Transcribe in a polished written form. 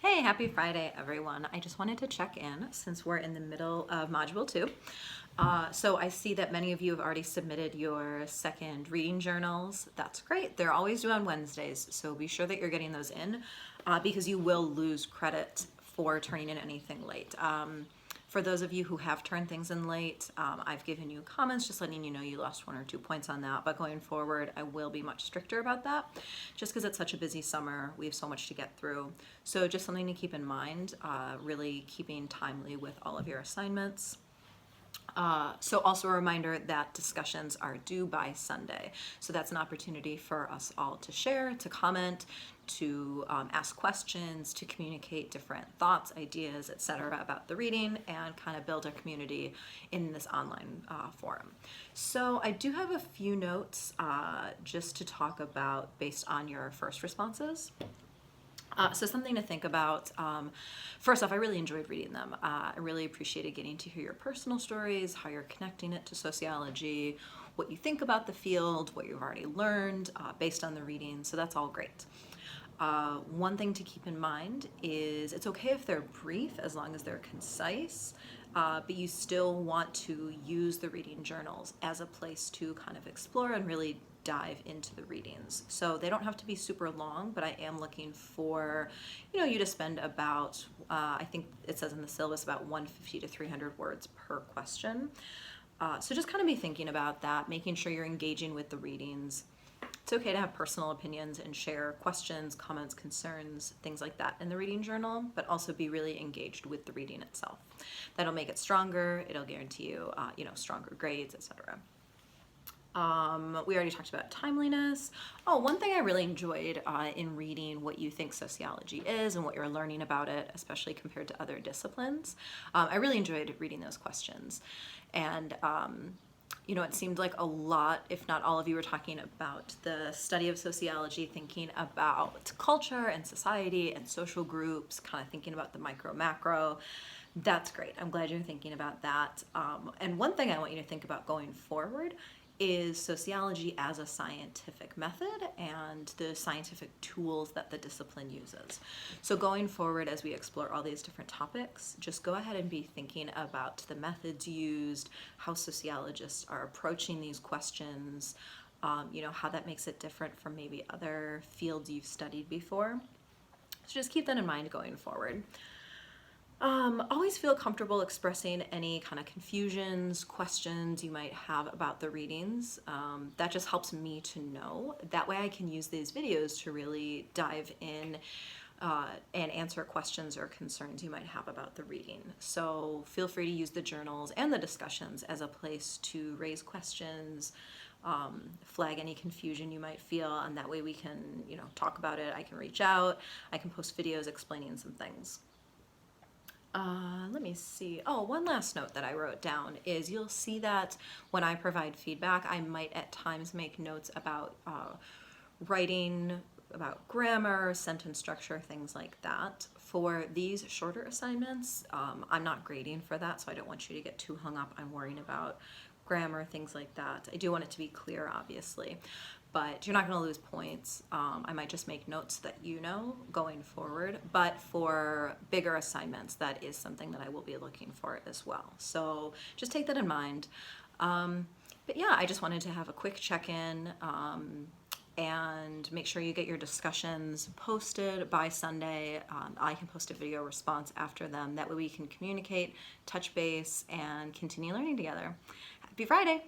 Hey, happy Friday, everyone. I just wanted to check in since we're in the middle of Module 2. So I see that many of you have already submitted your second reading journals. That's great. They're always due on Wednesdays, so be sure that you're getting those in because you will lose credit for turning in anything late. For those of you who have turned things in late, I've given you comments just letting you know you lost 1 or 2 points on that, but going forward, I will be much stricter about that just because it's such a busy summer. We have so much to get through. So just something to keep in mind, really keeping timely with all of your assignments. So also a reminder that discussions are due by Sunday. So that's an opportunity for us all to share, to comment, to ask questions, to communicate different thoughts, ideas, etc. about the reading and kind of build a community in this online forum. So I do have a few notes just to talk about based on your first responses. So something to think about. First off, I really enjoyed reading them. I really appreciated getting to hear your personal stories, how you're connecting it to sociology, what you think about the field, what you've already learned based on the reading. So that's all great. One thing to keep in mind is it's okay if they're brief as long as they're concise, but you still want to use the reading journals as a place to kind of explore and really dive into the readings. So they don't have to be super long, but I am looking for, you to spend about, I think it says in the syllabus about 150 to 300 words per question. So just kind of be thinking about that, making sure you're engaging with the readings. It's okay to have personal opinions and share questions, comments, concerns, things like that in the reading journal, but also be really engaged with the reading itself. That'll make it stronger. It'll guarantee you, stronger grades, etc. We already talked about timeliness. Oh, one thing I really enjoyed in reading what you think sociology is and what you're learning about it, especially compared to other disciplines. I really enjoyed reading those questions. And it seemed like a lot, if not all of you were talking about the study of sociology, thinking about culture and society and social groups, kind of thinking about the micro, macro. That's great. I'm glad you're thinking about that. And one thing I want you to think about going forward is sociology as a scientific method and the scientific tools that the discipline uses. So going forward, as we explore all these different topics, just go ahead and be thinking about the methods used, how sociologists are approaching these questions, how that makes it different from maybe other fields you've studied before. So just keep that in mind going forward. Always feel comfortable expressing any kind of confusions, questions you might have about the readings. That just helps me to know. That way I can use these videos to really dive in and answer questions or concerns you might have about the reading. So feel free to use the journals and the discussions as a place to raise questions, flag any confusion you might feel, and that way we can, talk about it. I can reach out, I can post videos explaining some things. Let me see. Oh, one last note that I wrote down is you'll see that when I provide feedback, I might at times make notes about writing, about grammar, sentence structure, things like that. For these shorter assignments, I'm not grading for that, so I don't want you to get too hung up on worrying about grammar, things like that. I do want it to be clear, obviously, but you're not going to lose points. I might just make notes that going forward, but for bigger assignments, that is something that I will be looking for as well. So just take that in mind. But yeah, I just wanted to have a quick check-in and make sure you get your discussions posted by Sunday. I can post a video response after them. That way we can communicate, touch base, and continue learning together. Happy Friday!